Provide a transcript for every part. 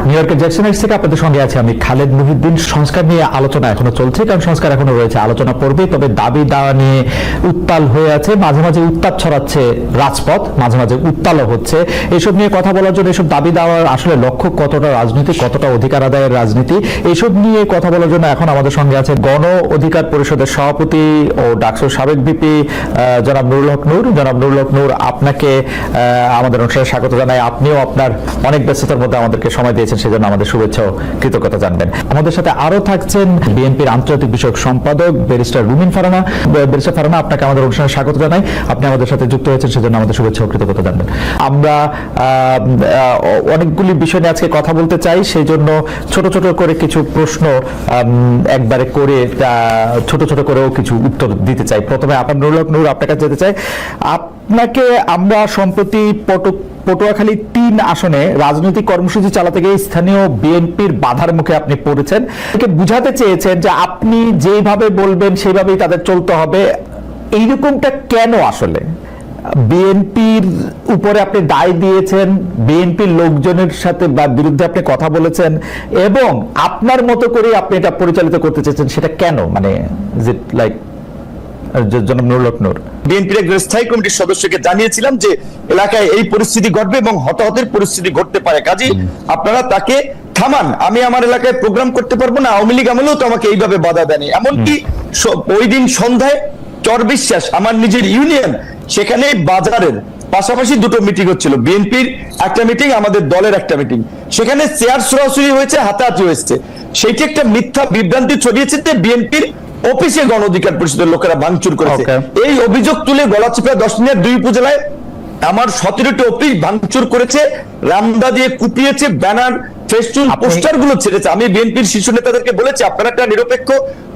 New ইয়র্কের Jackson Heights থেকে আপনাদের সঙ্গে আছে আমি খালেদ মুহিউদ্দিন। সংস্কার নিয়ে আলোচনা এখনো চলছে, কারণ সংস্কার এখনো রয়েছে, আলোচনা পড়বে। তবে দাবি দাওয়া নিয়ে উত্তাল হয়ে আছে, মাঝে মাঝে উত্তাপ ছড়াচ্ছে রাজপথ, মাঝে মাঝে উত্তালও হচ্ছে। এসব নিয়ে কথা বলার জন্য, এসব দাবি দাওয়ার আসলে লক্ষ্য কতটা রাজনীতি, কতটা অধিকার আদায়ের রাজনীতি, এসব নিয়ে কথা বলার জন্য এখন আমাদের সঙ্গে আছে গণ অধিকার পরিষদের সভাপতি ও ডাকসুর সাবেক ভিপি জনাব নুরুল হক নূর। জনাব নুরুল হক নূর, আপনাকে আমাদের অনুষ্ঠানে স্বাগত জানাই। আপনিও আপনার অনেক ব্যস্ততার মধ্যে আমাদেরকে সময় দিয়েছেন, সেজন্য আমাদের শুভেচ্ছা ও কৃতজ্ঞতা জানবেন। আমাদের সাথে আরো থাকছেন বিএনপির আন্তর্জাতিক বিষয়ক সম্পাদক ব্যারিস্টার রুমিন ফারহানা। ব্যারিস্টার ফারহানা, আপনাকে আমাদের অনুষ্ঠানে স্বাগত জানাই। আপনি আমাদের সাথে যুক্ত হয়েছেন, সেজন্য আমাদের শুভেচ্ছা ও কৃতজ্ঞতা জানবেন। আমরা অনেকগুলি বিষয় নিয়ে আজকে কথা বলতে চাই, সেই জন্য ছোট ছোট করে কিছু প্রশ্ন একবারে করে ছোট ছোট করেও কিছু উত্তর দিতে চাই। প্রথমে আপনার নুরুল হক নূর, আপনার কাছে যেতে চাই। আপনাকে আমরা সম্প্রতি পটুয়াখালী ৩ আসনে রাজনৈতিক কর্মসূচি চালাতে গিয়ে স্থানীয় বিএনপির বাধার মুখে আপনি পড়েছেন। বুঝাতে চেয়েছেন যে আপনি যেভাবে বলবেন সেইভাবেই তাদের চলতে হবে, এইরকমটা কেন? আসলে বিএনপির উপরে আপনি দায় দিয়েছেন, বিএনপির লোকজনের সাথে বা বিরুদ্ধে আপনি কথা বলেছেন, এবং আপনার মতো করে আপনি এটা পরিচালিত করতে চেয়েছেন, সেটা কেন? মানে ইজ ইট লাইক জনাব নুরুল হক নূর? বিএনপির একজন স্থায়ী কমিটির সদস্যকে জানিয়েছিলাম যে এলাকায় এই পরিস্থিতি ঘটবে এবং হতাহতের পরিস্থিতি ঘটতে পারে, কাজে আপনারা তাকে থামান। আমি আমার এলাকায় প্রোগ্রাম করতে পারবো না, আওয়ামী লীগ আমলেও তো আমাকে এইভাবে বাধা দেয়নি। এমনকি ওই দিন সন্ধ্যায় চর বিশ্বাস, আমার নিজের ইউনিয়ন, সেখানে বাজারের পাশাপাশি দুটো মিটিং হচ্ছিল, বিএনপির একটা মিটিং, আমাদের দলের একটা মিটিং, সেখানে চেয়ার সরাসরি হয়েছে, হাতাহাতি হয়েছে। সেইটি একটা মিথ্যা বিভ্রান্তি ছড়িয়েছে যে বিএনপির অফিসে গণ অধিকার পরিষদের লোকেরা ভাঙচুর করেছে। এই অভিযোগ তুলে গলাচিপা 10 দিনের 2 উপজেলায় আমার 17টি অফিস ভাঙচুর করেছে, রামদা দিয়ে কুপিয়েছে, ব্যানার ফেস্টুন পোস্টার গুলো ছেড়েছে। আমি বিএনপির শীর্ষ নেতাদেরকে বলেছি আপনারা একটা নিরপেক্ষ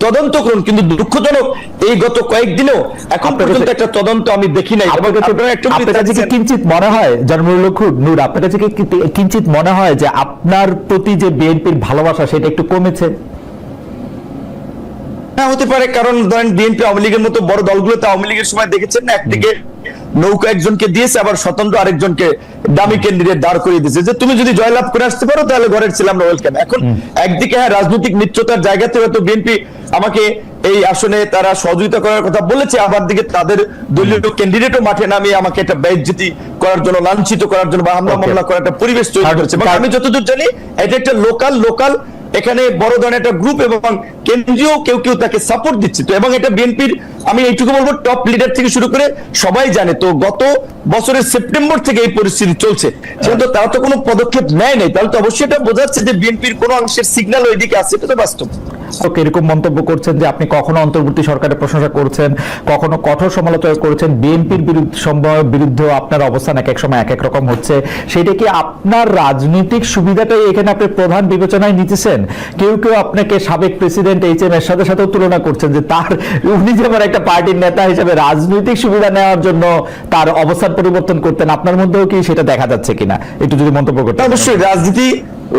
তদন্ত করুন, কিন্তু দুঃখজনক এই গত কয়েকদিনও এখন পর্যন্ত একটা তদন্ত আমি দেখি নাই। আপনার কাছে কি কিঞ্চিত মনে হয় জনাব নূর, আপনার কাছে কি কিঞ্চিত মনে হয় যে আপনার প্রতি যে বিএনপির ভালোবাসা সেটা একটু কমেছে? হতে পারে, কারণ ধরেন বিএনপি আওয়ামী লীগের মতো বড় দলগুলোতে আওয়ামী লীগের সময় দেখেছেন না, একদিকে নৌকা একজনকে দিয়েছে, আবার স্বতন্ত্র আরেকজনকে দামি ক্যান্ডিডেট দাঁড় করিয়ে দিয়েছে যে তুমি যদি জয়লাভ করে আসতে পারো তাহলে ঘরের ছিলাম না ওয়েলকাম। এখন একদিকে হ্যাঁ রাজনৈতিক মিত্রতার জায়গাতে হয়তো বিএনপি আমাকে এই আসনে তারা সহযোগিতা করার কথা বলেছে, আবার দিকে তাদের দলীয় ক্যান্ডিডেটও মাঠে নামিয়ে আমাকে একটা বেইজ্জতি করার জন্য, লাঞ্ছিত করার জন্য বা হামলা মামলা করার একটা পরিবেশ তৈরি করেছে। আমি যতদূর জানি এটা একটা লোকাল এখানে বড় ধরনের একটা গ্রুপ এবং কেন্দ্রীয় কেউ তাকে সাপোর্ট দিচ্ছে। তো এবং এটা বিএনপির, আমি এইটুকু বলবো, টপ লিডার থেকে শুরু করে সবাই জানে। তো গত বছরের সেপ্টেম্বর থেকে এই পরিস্থিতি চলছে, যেহেতু তারা তো কোনো পদক্ষেপ নেয় নাই, তাহলে তো অবশ্যই এটা বোঝাচ্ছে যে বিএনপির কোনো অংশের সিগন্যাল ওইদিকে আছে, এটা তো বাস্তব। এরকম মন্তব্য করছেন যে আপনি কখনো অন্তর্বর্তী সরকারের প্রশংসা করছেন, কখনো কঠোর সমালোচনা করেছেন, বিএনপির বিরুদ্ধে আপনার অবস্থান এক এক সময় এক এক রকম হচ্ছে। সেটা কি আপনার রাজনৈতিক সুবিধাটাই এখানে আপনি প্রধান বিবেচনায় নিতেছেন? কেউ আপনাকে সাবেক প্রেসিডেন্ট HM এরশাদের সাথেও তুলনা করছেন যে উনি যেমন একটা পার্টির নেতা হিসেবে রাজনৈতিক সুবিধা নেওয়ার জন্য তার অবস্থান পরিবর্তন করতেন, আপনার মধ্যেও কি সেটা দেখা যাচ্ছে কিনা একটু যদি মন্তব্য করতেন। অবশ্যই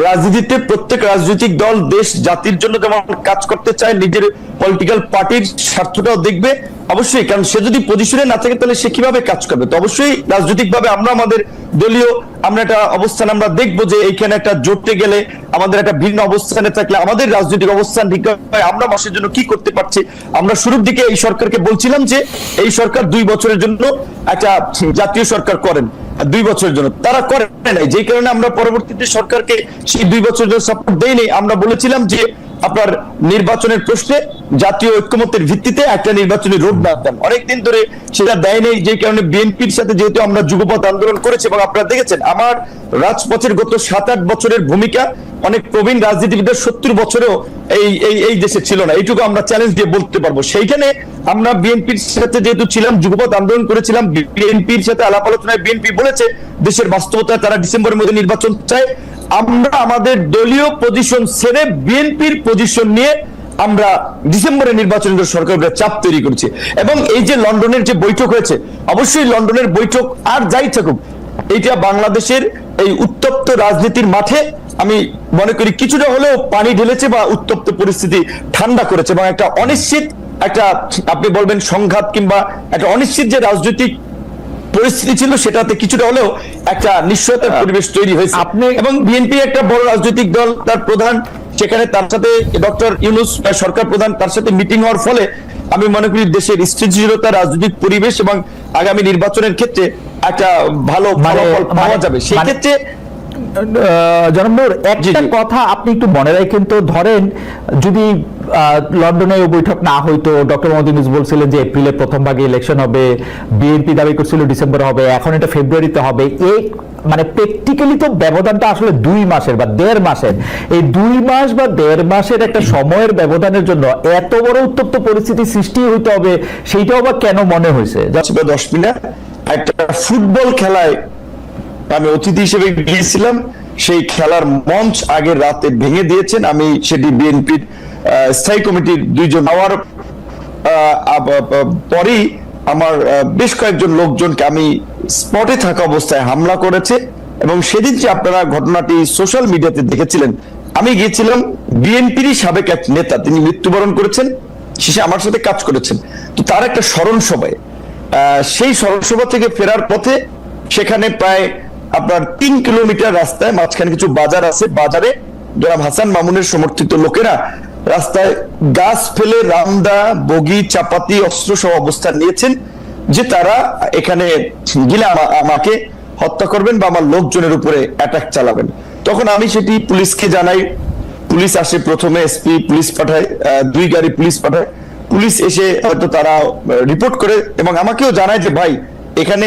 রাজনীতিতে প্রত্যেক রাজনৈতিক দল দেশ জাতির জন্য যেমন কাজ করতে চায়, নিজের পলিটিক্যাল পার্টির স্বার্থটাও দেখবে অবশ্যই, কারণ সে যদি পজিশনে না থাকে তাহলে সে কিভাবে কাজ করবে। তো অবশ্যই রাজনৈতিকভাবে আমরা আমাদের দলীয় একটা অবস্থান আমরা দেখবো যে এইখানে একটা জোটে গেলে আমাদের একটা ভিন্ন অবস্থানে থাকলে আমাদের রাজনৈতিক অবস্থান ঠিক হয়, আমরা মাসের জন্য কি করতে পারছি। আমরা শুরুর দিকে এই সরকারকে বলছিলাম যে এই সরকার 2 বছরের জন্য একটা জাতীয় সরকার করেন, 2 বছরের জন্য তারা করে নাই, যে কারণে আমরা পরবর্তীতে সরকারকে সেই 2 বছরের জন্য সাপোর্ট দেইনি। আমরা বলেছিলাম যে আপনার নির্বাচনের প্রশ্নে জাতীয় ঐক্যমত্যের ভিত্তিতে একটা নির্বাচনী রোড ম্যাপ দেন, অনেকদিন ধরে সেটা দেয় নেই, যে কারণে বিএনপির সাথে যেহেতু আমরা যুগপৎ আন্দোলন করেছি এবং আপনারা দেখেছেন আমার রাজপথের গত 7-8 বছরের ভূমিকা অনেক প্রবীণ রাজনীতিবিদদের 70 বছরেও এই দেশে ছিল না, এইটুকু আমরা চ্যালেঞ্জ দিয়ে বলতে পারবো। সেইখানে আমরা বিএনপির সাথে যেহেতু ছিলাম, যুগপৎ আন্দোলন করেছিলাম, বিএনপির সাথে আলাপ আলোচনায় বিএনপি বলেছে দেশের বাস্তবতায় তারা ডিসেম্বরের মধ্যে নির্বাচন চায়। আমরা আমাদের দলীয় পজিশন ছেড়ে বিএনপির পজিশন নিয়ে আমরা ডিসেম্বরে নির্বাচনের সরকারের চাপ তৈরি করেছি। এবং এই যে লন্ডনের যে বৈঠক হয়েছে, অবশ্যই লন্ডনের বৈঠক আর যাই থাকুক, এইটা বাংলাদেশের এই উত্তপ্ত রাজনীতির মাঠে আমি মনে করি কিছুটা হলেও পানি ঢেলেছে বা উত্তপ্ত পরিস্থিতি ঠান্ডা করেছে, এবং একটা অনিশ্চিত, একটা আপনি বলবেন সংঘাত কিংবা একটা অনিশ্চিত যে রাজনৈতিক পরিস্থিতি ছিল সেটাতে কিছুটা হলেও একটা নিশ্চয়তার পরিবেশ তৈরি হয়েছে। এবং বিএনপি একটা বড় রাজনৈতিক দল, তার প্রধান সেখানে, তার সাথে ডক্টর ইউনূস সরকার প্রধান, তার সাথে মিটিং হওয়ার ফলে আমি মনে করি দেশের স্থিতিশীলতা, রাজনৈতিক পরিবেশ এবং আগামী নির্বাচনের ক্ষেত্রে একটা ভালো ফলাফল পাওয়া যাবে। সেই ক্ষেত্রে জনাব নূর, একটা কথা আপনি একটু মনে রাখেন তো, ধরেন যদি লন্ডনে বৈঠক না হইতো, ডক্টর মোহাম্মদ ইউনূস বলছিলেন যে এপ্রিলের প্রথম ভাগে ইলেকশন হবে, বিএনপি দাবি করছিল ডিসেম্বর হবে, এখন এটা ফেব্রুয়ারিতে হবে, এই মানে প্র্যাকটিক্যালি তো ব্যবধানটা আসলে 2 মাসের বা 1.5 মাসের। এই 2 মাস বা 1.5 মাসের একটা সময়ের ব্যবধানের জন্য এত বড় উত্তপ্ত পরিস্থিতি সৃষ্টি হইতে হবে, সেইটাও বা কেন মনে হয়েছে? 10 মিনিট একটা ফুটবল খেলায় আমি অতিথি হিসেবে গিয়েছিলাম, সেই খেলার মঞ্চ আগের রাতে ভেঙে দিয়েছেন। আমি সেটি বিএনপির স্থায়ী কমিটির 2 জন হওয়ার পরেই আমার বেশ কয়েকজন লোকজনকে আমি স্পটে থাকা অবস্থায় হামলা করেছে। এবং সেদিন যে আপনারা ঘটনাটি সোশ্যাল মিডিয়াতে দেখেছিলেন, আমি গিয়েছিলাম, বিএনপিরই সাবেক এক নেতা, তিনি মৃত্যুবরণ করেছেন, শেষে আমার সাথে কাজ করেছেন, তো তার একটা স্মরণ সভায়, সেই স্মরণ সভা থেকে ফেরার পথে সেখানে প্রায় আপনার 3 কিলোমিটার রাস্তায় মাঝখানে কিছু বাজার আছে, বাজারে জনাব হাসান মামুনের সমর্থিত লোকেরা রাস্তায় গাছ ফেলে রামদা, বগি, চাপাতি, অস্ত্র সহ অবস্থান নিয়েছেন যে তারা এখানে গেলে আমাকে হত্যা করবেন বা আমার লোকজনের উপরে অ্যাটাক চালাবেন। তখন আমি সেটি পুলিশকে জানাই, পুলিশ আসে, প্রথমে এসপি পুলিশ পাঠায়, 2 গাড়ি পুলিশ পাঠায়, পুলিশ এসে হয়তো তারা রিপোর্ট করে এবং আমাকেও জানায় যে ভাই এখানে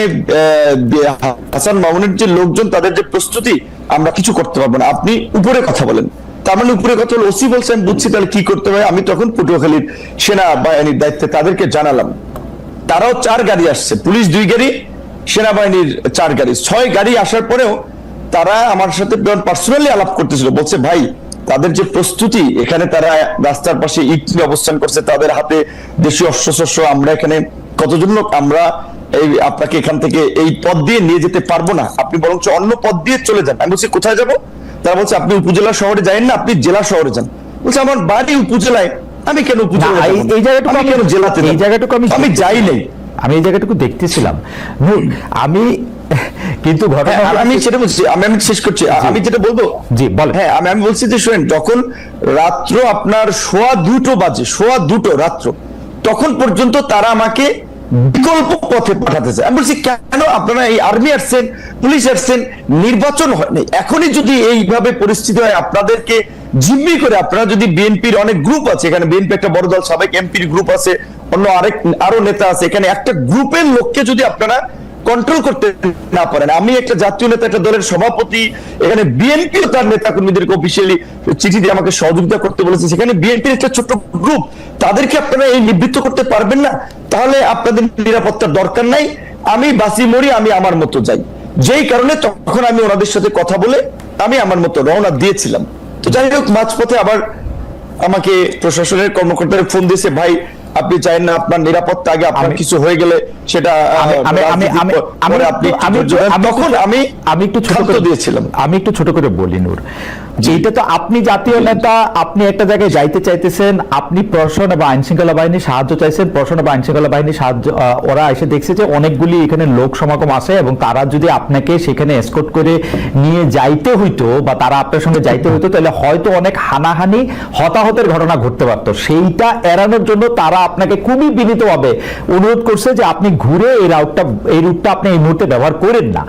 হাসান মামুনের যে লোকজন, তাদের যে প্রস্তুতি, আমরা কিছু করতে পারবো না, আপনি উপরে কথা বলেন। তার মানে উপরে কথা হলো, ওসি বলছে, আমি বুঝছি তাহলে কি করতে হবে। আমি তখন পটুয়াখালীর সেনাবাহিনীর দায়িত্বে তাদেরকে জানালাম, তারাও 4 গাড়ি আসছে, পুলিশ 2 গাড়ি, সেনাবাহিনীর 4 গাড়ি, 6 গাড়ি আসার পরেও তারা আমার সাথে পার্সোনালি আলাপ করতেছিল, বলছে ভাই তাদের যে প্রস্তুতি, এখানে তারা রাস্তার পাশে ইট নিয়ে অবস্থান করছে, তাদের হাতে দেশীয় অস্ত্রশস্ত্র, আমরা এখানে কতজন লোক, আমরা এই আপনাকে এখান থেকে এই পথ দিয়ে নিয়ে যেতে পারবো না, আপনি বরঞ্চ অন্য পথ দিয়ে চলে যান। আমি বলছি কোথায় যাব? তারা বলছে আপনি উপজেলা শহরে যাবেন না, আপনি জেলা শহরে যান। বলছে আমার বাড়ি উপজেলায়, আমি কেন উপজেলা, এই জায়গাটুকু আমি কেন জেলাতে, এই জায়গাটুকু আমি যাই নাই, আমি এই জায়গাটুকু দেখতেছিলাম। আমি কিন্তু ঘটনা আমি সেটা বলছি, আমি শেষ করছি, আমি যেটা বলবো, জি বল। হ্যাঁ, আমি বলছি যে শুনেন, যখন রাত্র আপনার 2:15 বাজে, 2:15 রাত্র, তখন পর্যন্ত তারা আমাকে বিকল্প পথে পাঠাতে চায়। আমি বলছি কেন, আপনারা এই আর্মি আসছেন, পুলিশ আসছেন, নির্বাচন হয়নি, এখনই যদি এইভাবে পরিস্থিতি হয়, আপনাদেরকে জিম্মি করে, আপনারা যদি, বিএনপির অনেক গ্রুপ আছে এখানে, বিএনপি একটা বড় দল, সাবেক এমপির গ্রুপ আছে, অন্য আরো নেতা আছে, এখানে একটা গ্রুপের লোককে যদি আপনারা কন্ট্রোল করতে না পারেন, আমি একটা জাতীয় নেতা, একটা দলের সভাপতি, এখানে বিএনপিও তার নেতা কর্মীদেরকে অফিসিয়ালি চিঠি দিয়ে আমাকে সহযোগিতা করতে বলেছে, সেখানে বিএনপির একটা ছোট্ট গ্রুপ, তাদেরকে আপনারা এই নিবৃত্ত করতে পারবেন না, তাহলে আপনাদের নিরাপত্তার দরকার নাই, আমি বাঁচি মরি, আমি আমার মতো যাই। যেই কারণে তখন আমি ওনাদের সাথে কথা বলে আমি আমার মতো রওনা দিয়েছিলাম। তো যাই হোক, মাঝপথে আবার আমাকে প্রশাসনের কর্মকর্তারা ফোন দিয়েছে, ভাই আপনি চাইেন না আপনার নিরাপত্তা আগে, আপনার কিছু হয়ে গেলে সেটা আমি একটু ছোট করে দিয়েছিলাম। আমি একটু ছোট করে বলি নূর, এইটা তো আপনি জাতীয় নেতা, আপনি একটা জায়গায় যাইতে চাইতেছেন, আপনি প্রশাসন বা আইন শৃঙ্খলা বাহিনীর সাহায্য চাইছেন, প্রশাসন বা আইন শৃঙ্খলা বাহিনীর সাহায্য, ওরা এসে দেখছে যে অনেকগুলি এখানে লোক সমাগম আছে এবং তারা যদি আপনাকে সেখানে এসকর্ট করে নিয়ে যাইতে হইতো বা তারা আপনার সঙ্গে যাইতে হইতো, তাহলে হয়তো অনেক হানাহানি, হতাহতের ঘটনা ঘটতে পারতো। সেইটা এড়ানোর জন্য তারা আপনাকে খুবই বিনীতভাবে অনুরোধ করছে যে আপনি ঘুরে এই রুটটা আপনি এই মুহূর্তে ব্যবহার করেন না।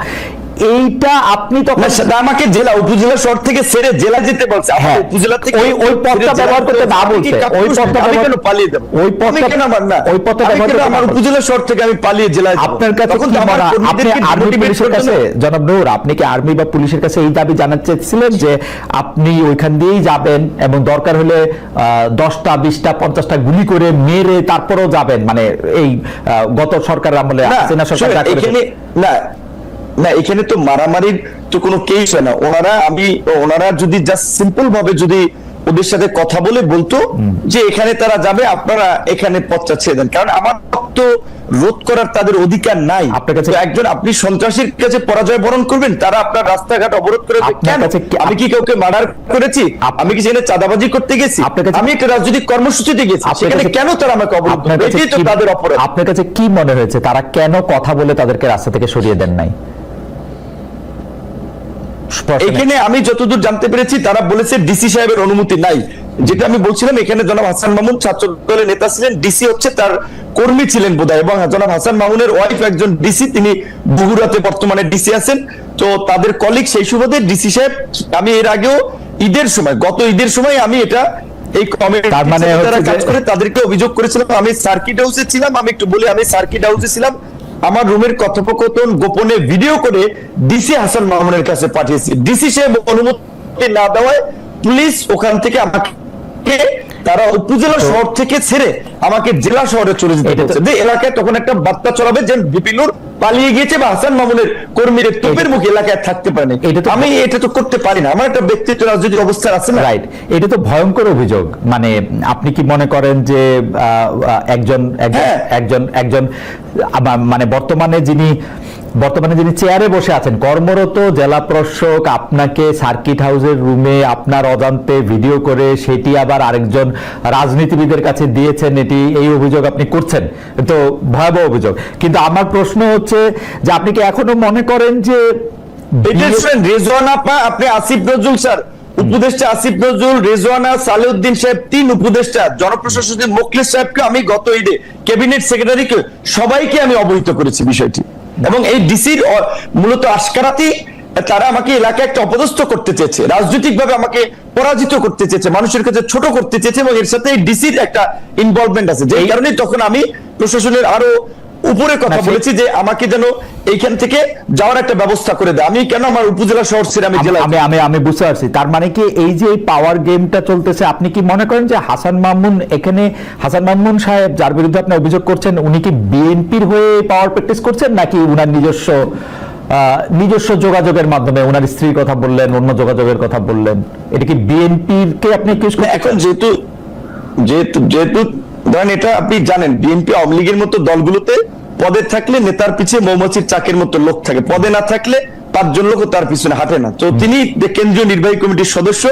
এইটা আপনি তখন আমাকে জেলা, উপজেলা শহর থেকে ছেড়ে জেলা যেতে বলছে, উপজেলা থেকে ওই পথটা ব্যবহার করতে না বলছে, ওই পথটা কেন পালিয়ে যাব, ওই পথটা কেন আমার না, ওই পথটা ব্যবহার করতে আমার উপজেলা শহর থেকে আমি পালিয়ে জেলায় যাব। আপনার কাছে কি আপনি আর্মি পুলিশের কাছে, জনাব নূর, আপনি কি আর্মি বা পুলিশের কাছে এই দাবি জানাতে চেয়েছিলেন যে আপনি ওইখান দিয়েই যাবেন এবং দরকার হলে 10টা 20টা 50টা গুলি করে মেরে তারপরেও যাবেন, মানে এই গত সরকারের আমলে সেনা সরকার না, এখানে তো মারামারির তো কোনো কেস হয় না। ওনারা যদি জাস্ট সিম্পল ভাবে যদি ওদের সাথে কথা বলে বলতো যে এখানে তারা যাবে, আপনারা এখানে পথটা ছেড়ে দেন, কারণ আমার রক্ত রোধ করার তাদের অধিকার নাই। আপনার কাছে তো একজন আপনি সন্ত্রাসীর কাছে পরাজয় বরণ করবেন, তারা আপনার রাস্তাঘাট অবরোধ করে আপনার কাছে আমি কি কাউকে মার্ডার করেছি? আমি কি সেখানে চাঁদাবাজি করতে গেছি? আমি একটা রাজনৈতিক কর্মসূচিতে গেছি, সেখানে কেন তারা আমাকে অবরোধ করবে? এটাই তো তাদের অপরাধ। আপনার কাছে কি মনে হয়েছে তারা কেন কথা বলে তাদেরকে রাস্তা থেকে সরিয়ে দেন নাই? এখানে আমি যতদূর জানতে পেরেছি তারা বলেছে ডিসি সাহেবের অনুমতি নাই। যেটা আমি বলছিলাম, এখানে জনাব হাসান মামুন ছাত্র দলের নেতা ছিলেন, ডিসি হচ্ছে তার কর্মী ছিলেন বোধহয়, এবং জনাব হাসান মামুনের ওয়াইফ একজন ডিসি, তিনি বগুড়াতে বর্তমানে ডিসি আছেন। তো তাদের কলিগ, সেই সুবাদে ডিসি সাহেব, আমি এর আগেও ঈদের সময়, গত ঈদের সময় আমি এটা এই তার মানে তারা কাজ করে তাদেরকে অভিযোগ করেছিলাম। আমি সার্কিট হাউসে ছিলাম, আমি একটু বলি, আমি সার্কিট হাউসে ছিলাম, আমার রুমের কথোপকথন গোপনে ভিডিও করে ডিসি হাসান মামুনের কাছে পাঠিয়েছি। ডিসি সাহেব অনুমতি না দেওয়ায় পুলিশ ওখান থেকে আমাকে, তারা উপজেলা শহর থেকে ছেড়ে আমাকে জেলা শহরে চলে যেতে বলছে, যে এলাকায় তখন একটা বার্তা চলাবে যে বিপিনুর পালিয়ে গিয়েছে বা হাসান মামুনের কর্মীরা তোপের মুখে এলাকায় থাকতে পারে না। আমি এটা তো করতে পারি না, আমার একটা ব্যক্তিগত রাজনৈতিক অবস্থা আছে না। রাইট, এটা তো ভয়ঙ্কর অভিযোগ। মানে আপনি কি মনে করেন যে একজন একজন একজন মানে বর্তমানে যিনি চেয়ারে বসে আছেন, কর্মরত জেলা প্রশাসক আপনাকে সার্কিট হাউসের রুমে আপনার অজান্তে ভিডিও করে সেটি আবার আরেকজন রাজনীতিবিদের কাছে দিয়েছেন, এই অভিযোগ আপনি করছেন, তো ভয়াবহ অভিযোগ। কিন্তু আমার প্রশ্ন হচ্ছে যে আপনি কি এখনো মনে করেন যে রেজওয়ানা, আপনি আসিফ নজরুল স্যার, উপদেষ্টা আসিফ নজরুল, রেজওয়ানা, সালেউদ্দিন সাহেব, 3 উপদেষ্টা, জনপ্রশাসনের মোখলেস সাহেবকে আমি গত ঈদে, ক্যাবিনেট সেক্রেটারিকে, সবাইকে আমি অবহিত করেছি বিষয়টি। এবং এই ডিসির মূলত আশকারাতি, তারা আমাকে এলাকায় একটা অপদস্থ করতে চেয়েছে, রাজনৈতিক ভাবে আমাকে পরাজিত করতে চেয়েছে, মানুষের কাছে ছোট করতে চেয়েছে, এবং এর সাথে ডিসির একটা ইনভলভমেন্ট আছে। যে কারণে তখন আমি প্রশাসনের আরো উপরে কথা বলেছি যে আমাকে যেন এইখান থেকে যাওয়ার একটা ব্যবস্থা করে দেয়। আমি কেন আমার উপজেলা শহর ছেড়ে আমি জেলা, আমি বুঝতে পারছি। তার মানে কি এই যে পাওয়ার গেমটা চলতেছে, আপনি কি মনে করেন যে হাসান মামুন সাহেব যার বিরুদ্ধে আপনি অভিযোগ করছেন, উনি কি বিএনপির হয়ে পাওয়ার প্র্যাকটিস করছেন, নাকি উনার নিজস্ব যোগাযোগের মাধ্যমে, উনার স্ত্রীর কথা বললেন, অন্য যোগাযোগের কথা বললেন, এটা কি বিএনপির কে আপনি অ্যাকিউজ করছেন? এখন যেহেতু ধরেন, এটা আপনি জানেন, বিএনপি আওয়ামী লীগের মতো দলগুলোতে পদে থাকলে নেতার পিছিয়ে মৌমাছির চাকের মতো লোক থাকে, পদে না থাকলে 5 জন লোক তার পিছনে হাঁটে না। তো তিনি কেন্দ্রীয় নির্বাহী কমিটির সদস্য,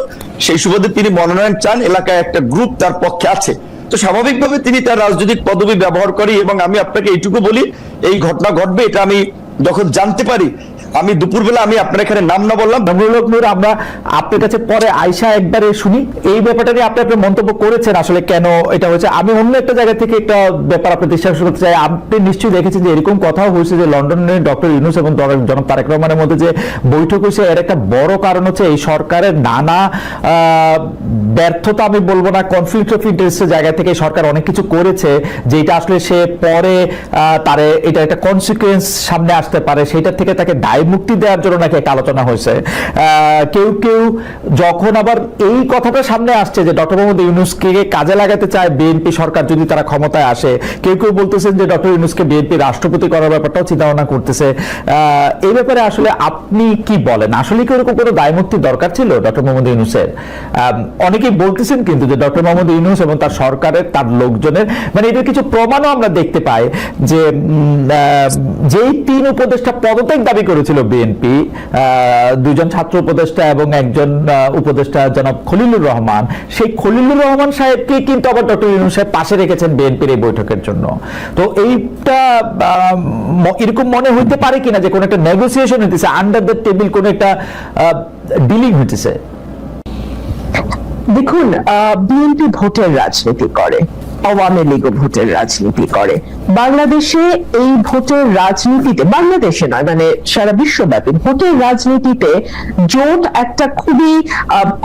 সেই সুবাদে তিনি মনোনয়ন চান, এলাকায় একটা গ্রুপ তার পক্ষে আছে, তো স্বাভাবিকভাবে তিনি তার রাজনৈতিক পদবি ব্যবহার করি। এবং আমি আপনাকে এইটুকু বলি, এই ঘটনা ঘটবে এটা আমি যখন জানতে পারি, আমি দুপুরবেলা, আমি আপনার এখানে নাম না বললাম, আমরা আপনার কাছে পরে আয়শা একবারে শুনি এই ব্যাপারটা নিয়ে। আপনি আপনার মন্তব্য করেছেন আসলে কেন এটা হয়েছে। আমি অন্য একটা জায়গা থেকে একটা ব্যাপার আপনি বিশ্বাস করতে চাই। আপনি নিশ্চয়ই দেখেছেন যে এরকম কথাও হয়েছে যে লন্ডনে ডক্টর ইউনূস এবং জনাব তারেক রহমানের মধ্যে যে বৈঠক হয়েছে, এর একটা বড় কারণ হচ্ছে এই সরকারের নানা ব্যর্থতা, আমি বলবো না, কনফ্লিক্ট অফ ইন্টারেস্টের জায়গা থেকে সরকার অনেক কিছু করেছে যেটা আসলে সে পরে তারে এটা একটা কনসিকুয়েন্স সামনে আসতে পারে, সেটা থেকে তাকে দায় মুক্তি দেওয়ার জন্য নাকি একটা আলোচনা হয়েছে। কেউ যখন আবার এই কথাটা সামনে আসছে যে ডক্টর মোহাম্মদ ইউনূসকে কাজে লাগাতে চায় বিএনপি সরকার যদি তারা ক্ষমতায় আসে, কেউ বলতেছেন যে ডক্টর ইউনূসকে বিএনপি রাষ্ট্রপতি করার ব্যাপারটাও চিন্তা ভাবনা করতেছে। এই ব্যাপারে আসলে আপনি কি বলেন? আসলে কি ওরকম কোনো দায় মুক্তি দরকার ছিল ডক্টর মোহাম্মদ ইউনূসের? অনেকেই বলতেছেন কিন্তু যে ডক্টর মোহাম্মদ ইউনূস এবং তার সরকারের, তার লোকজনের, মানে এদের কিছু প্রমাণও আমরা দেখতে পাই যে যেই 3 উপদেষ্টা পদত্যাগ দাবি করেছিল বিএনপি, 2 জন ছাত্র উপদেষ্টা এবং একজন উপদেষ্টা জনাব খলিলুর রহমান, সেই খলিলুর রহমান সাহেবকে কিন্তু আবার ডক্টর ইউনূস সাহেব পাশে রেখেছেন বিএনপির এই বৈঠকের জন্য। তো এইটা এরকম মনে হইতে পারে কিনা যে কোন একটা নেগোসিয়েশন হইতেছে, আন্ডার দ্য টেবিল কোন একটা ডিলিং হইতেছে? দেখুন, বিএনপি ভোটের রাজনীতি করে, আওয়ামী লীগ ভোটের রাজনীতি করে। বাংলাদেশে এই ভোটের রাজনীতিতে, বাংলাদেশে নয় মানে সারা বিশ্বব্যাপী ভোটের রাজনীতিতে জোট একটা খুবই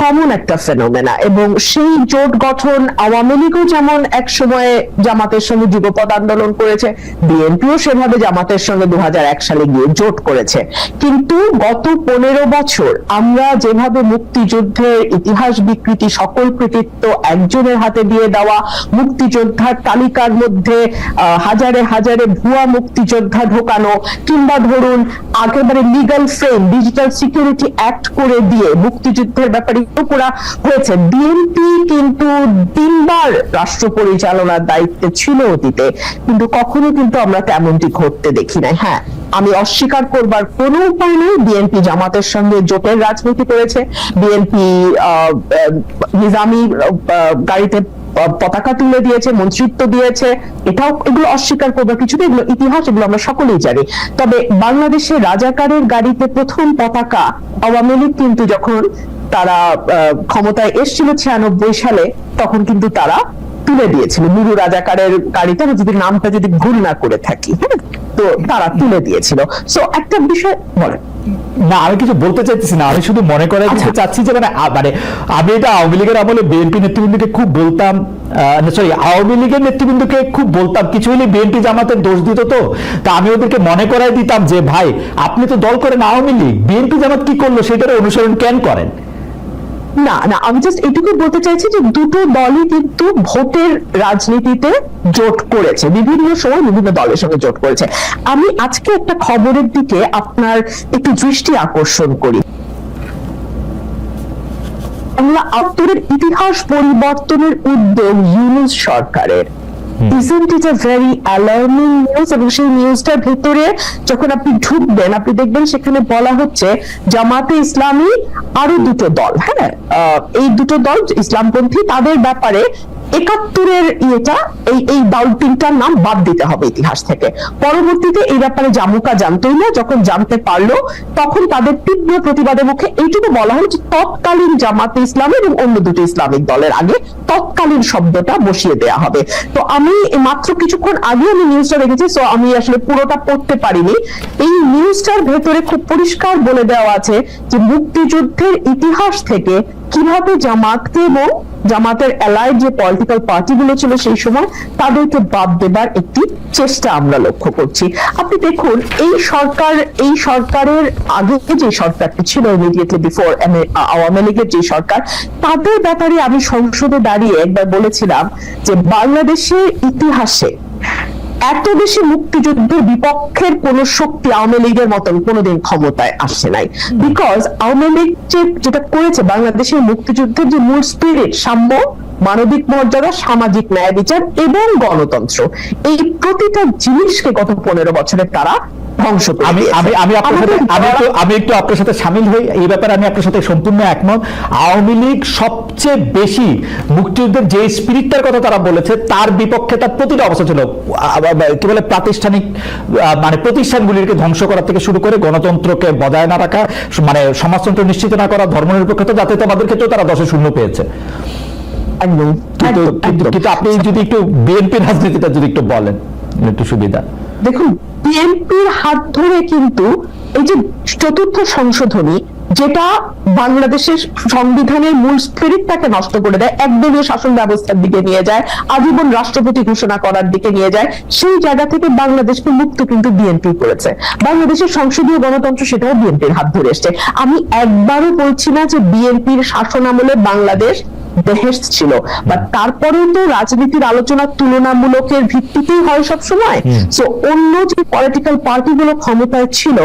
কমন একটা ফেনোমেনা, এবং সেই জোট গঠন আওয়ামী লীগও যেমন এক সময়ে জামাতের সঙ্গে যুগপৎ আন্দোলন করেছে, বিএনপিও সেভাবে জামাতের সঙ্গে 2001 সালে গিয়ে জোট করেছে। কিন্তু গত 15 বছর আমরা যেভাবে মুক্তিযুদ্ধের ইতিহাস বিকৃতি, সকল কৃতিত্ব একজনের হাতে দিয়ে দেওয়া, মুক্তিযোদ্ধার তালিকার মধ্যে হাজারে হাজারে ভুয়া মুক্তিযোদ্ধা ঢোকানো, কিংবা ধরুন একেবারে legal frame digital security act করে দিয়ে মুক্তিযুদ্ধের ব্যাপারে করা হয়েছে। বিএনপি কিন্তু 3বার রাষ্ট্র পরিচালনার দায়িত্বে ছিল অতীতে, কিন্তু কখনো কিন্তু আমরা তেমনটি ঘটতে দেখি নাই। হ্যাঁ, আমি অস্বীকার করবার কোনো উপায় নেই, বিএনপি জামাতের সঙ্গে জোটের রাজনীতি করেছে, বিএনপি নিজামী গাড়িতে পতাকা তুলে দিয়েছে, মন্ত্রিত্ব দিয়েছে, এগুলো অস্বীকার করবার কিছু নেই, এগুলো ইতিহাস, এগুলো আমরা সকলেই জানি। তবে বাংলাদেশে রাজাকারের গাড়িতে প্রথম পতাকা আওয়ামী লীগ কিন্তু যখন তারা ক্ষমতায় এসেছিল 96 সালে, তখন কিন্তু তারা তুলে দিয়েছিল নুরু রাজাকারের গাড়িতে, যদি নামটা যদি ভুল না করে থাকি, হ্যাঁ, তো তারা তুলে দিয়েছিল। সো একটা বিষয় বলেন। না, আমি কিছু বলতে চাইতেছি না, আমি শুধু মনে করাই দিতে চাচ্ছি যে মানে আমি এটা আওয়ামী লীগের আমলে বিএনপি নেতৃবৃন্দকে খুব বলতাম, সরি আওয়ামী লীগের নেতৃবৃন্দকে খুব বলতাম, কিছু হলে বিএনপি জামাতের দোষ দিত, তো তা আমি ওদেরকে মনে করাই দিতাম যে ভাই আপনি তো দল করেন আওয়ামী লীগ, বিএনপি জামাত কি করলো সেটার অনুসরণ কেন করেন? না না, আমি জাস্ট এটুকু বলতে চাইছি যে দুটো দলই কিন্তু ভোটের রাজনীতিতে জোট করেছে, বিভিন্ন সময় বিভিন্ন দলের সঙ্গে জোট করেছে। আমি আজকে একটা খবরের দিকে আপনার একটু দৃষ্টি আকর্ষণ করি। বাংলা আত্মরের ইতিহাস পরিবর্তনের উদ্যোগ ইউনূস সরকারের। Isn't it a very alarming news? এবং সেই নিউজটার ভেতরে যখন আপনি ঢুকবেন, আপনি দেখবেন সেখানে বলা হচ্ছে জামাতে ইসলামী আরো দুটো দল, হ্যাঁ, এই দুটো দল ইসলামপন্থী, তাদের ব্যাপারে 71-এর এই দল তিনটার নাম বাদ দিতে হবে ইতিহাস থেকে। পরবর্তীতে এই ব্যাপারে জামুকা জানতোই না, যখন জানতে পারলো তখন তাদের তীব্র প্রতিবাদের মুখে এইটুকু বলা হলো যে তৎকালীন জামাতে ইসলামী এবং অন্য দুটো ইসলামিক দলের আগে তৎকালীন শব্দটা বসিয়ে দেয়া হবে। তো আমি মাত্র কিছুক্ষণ আগে আমি নিউজটা দেখেছি, সো আমি আসলে পুরোটা পড়তে পারিনি। এই নিউজটার ভেতরে খুব পরিষ্কার বলে দেওয়া আছে যে মুক্তিযুদ্ধের ইতিহাস থেকে কিভাবে জামাতকে এবং জামাতের অ্যালাইড যে পলিটিক্যাল পার্টিগুলো ছিল সেই সময় তাদেরকে বাদ দেবার একটি চেষ্টা আমরা লক্ষ্য করছি। আপনি দেখুন এই সরকারের আগে যে সরকারটি ছিল ইমিডিয়েটলি বিফোর আওয়ামী লীগের যে সরকার, তাদের ব্যাপারে আমি সংসদে দাঁড়িয়ে একবার বলেছিলাম যে বাংলাদেশের ইতিহাসে এত বেশি মুক্তিযুদ্ধের বিপক্ষের কোন শক্তি আওয়ামী লীগের মতন কোনোদিন ক্ষমতায় আসে নাই। বিকজ আওয়ামী লীগ যেটা করেছে, বাংলাদেশের মুক্তিযুদ্ধের যে মূল স্পিরিট, সাম্য, মানবিক মর্যাদা, সামাজিক ন্যায় বিচার এবং গণতন্ত্র, এই প্রতিটা জিনিসকে গত 15 বছরে তারা ধ্বংস করে দিয়েছে। আমি একটু আপনার সাথে সামিল হই এই ব্যাপারে, আমি আপনার সাথে সম্পূর্ণ একমত। আওয়ামী লীগ সবচেয়ে বেশি মুক্তিযুদ্ধের যে স্পিরিটটার কথা তারা বলেছে তার বিপক্ষে তার প্রতিটা অবস্থা ছিল, কি বলে প্রাতিষ্ঠানিক মানে প্রতিষ্ঠানগুলিকে ধ্বংস করা থেকে শুরু করে গণতন্ত্রকে বজায় না রাখা, মানে সমাজতন্ত্র নিশ্চিত না করা, ধর্মনিরপেক্ষতা, জাতীয়তাবাদের ক্ষেত্রেও তারা 10-0 পেয়েছে। কিন্তু আপনি যদি একটু বিএনপি রাজনীতিটা যদি একটু বলেন একটু সুবিধা। দেখুন, বিএনপির হাত ধরে কিন্তু এই যে 4র্থ সংশোধনী, যেটা বাংলাদেশের সংবিধানের মূল স্পিরিটটাকে নষ্ট করে দেয়, একদলীয় শাসন ব্যবস্থার দিকে নিয়ে যায়, আজীবন রাষ্ট্রপতি ঘোষণা করার দিকে নিয়ে যায়, সেই জায়গা থেকে বাংলাদেশকে মুক্ত কিন্তু বিএনপি করেছে। বাংলাদেশের সংসদীয় গণতন্ত্র সেটাও বিএনপির হাত ধরে এসছে। আমি একবারও বলছি না যে বিএনপির শাসনামলে বাংলাদেশ বেহেশত ছিল, বাট তারপরেও তো রাজনীতির আলোচনা তুলনামূলকের ভিত্তিতেই হয় সবসময়। সো অন্য যে পলিটিক্যাল পার্টিগুলো ক্ষমতায় ছিল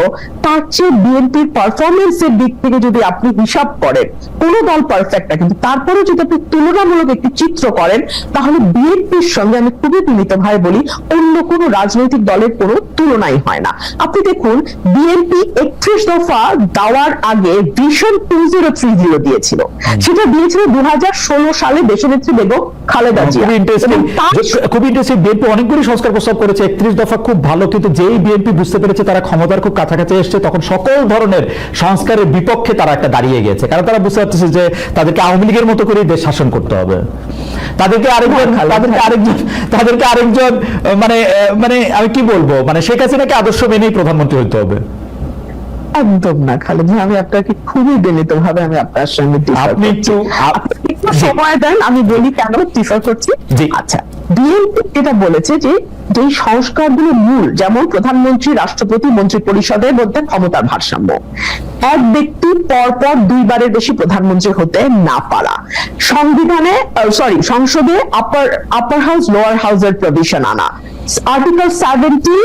তার চেয়ে বিএনপির পারফরমেন্সের দিক থেকে যদি আপনি হিসাব করেন, কোনো দল পারফেক্ট না, কিন্তু তারপরে যদি আপনি তুলনামূলক একটি চিত্র করেন, তাহলে বিএনপির সঙ্গে আমি খুবই বিনীতভাবে বলি অন্য কোনো রাজনৈতিক দলের কোনো তুলনাই হয় না। আপনি দেখুন, বিএনপি 31 দফা দেওয়ার আগে ভিশন 2030 দিয়েছিল, সেটা দিয়েছিল 2016 সালে দেশনেত্রী বেগম খালেদা জিয়া। খুব ইন্টারেস্টিং, বিএনপি অনেকগুলি সংস্কার প্রস্তাব করেছে, 31 দফা খুব ভালো, কিন্তু যেই বিএনপি বুঝতে পেরেছে তারা ক্ষমতার খুব কাছাকাছি এসছে, তখন সকল ধরনের সংস্কারের বিপক্ষে তারা একটা দাঁড়িয়ে গেছে, কারণ তারা বুঝতে পারতেছে যে তাদেরকে আওয়ামী লীগের মতো করে দেশ শাসন করতে হবে, তাদেরকে আরেকজন মানে মানে আমি কি বলবো, মানে শেখ হাসিনাকে আদর্শ মেনেই প্রধানমন্ত্রী হতে হবে। একদম না খালেদ, আমি আপনাকে খুবই বিনীতভাবে আমি আপনার সঙ্গে আপনি একটু সময় দেন, আমি বলি কেন ডিফার করছি। আচ্ছা, বিএনপি এটা বলেছে যে যেই সংস্কারগুলো মূল, যেমন প্রধানমন্ত্রী, রাষ্ট্রপতি, মন্ত্রী পরিষদের মধ্যে ক্ষমতার ভারসাম্য, এক ব্যক্তি পরপর 2বারের বেশি প্রধানমন্ত্রী হতে না পারা, সংবিধানে সংসদে আপার হাউস লোয়ার হাউসের প্রভিশন আনা, আর্টিকেল 70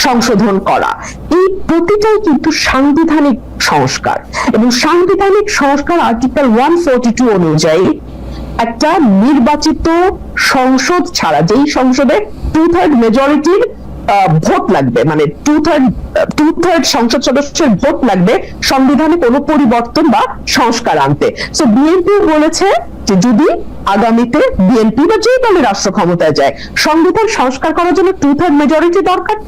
সংশোধন করা, এই প্রতিটাই কিন্তু সাংবিধানিক সংস্কার, এবং সাংবিধানিক সংস্কার আর্টিকেল 142 অনুযায়ী একটা নির্বাচিত সংসদ ছাড়া, যেই সংসদে 2/3 মেজরিটির ভোট লাগবে, মানে 2/3 সংসদ সদস্যের ভোট লাগবে সংবিধানে কোনো পরিবর্তন বা সংস্কার আনতে। সো বিএনপি বলেছে যে যদি আগামীতে বিএনপি বা যে দলের রাষ্ট্র ক্ষমতায় যায়, সংবিধান সংস্কার করার জন্য 2/3 মেজরিটি দরকার,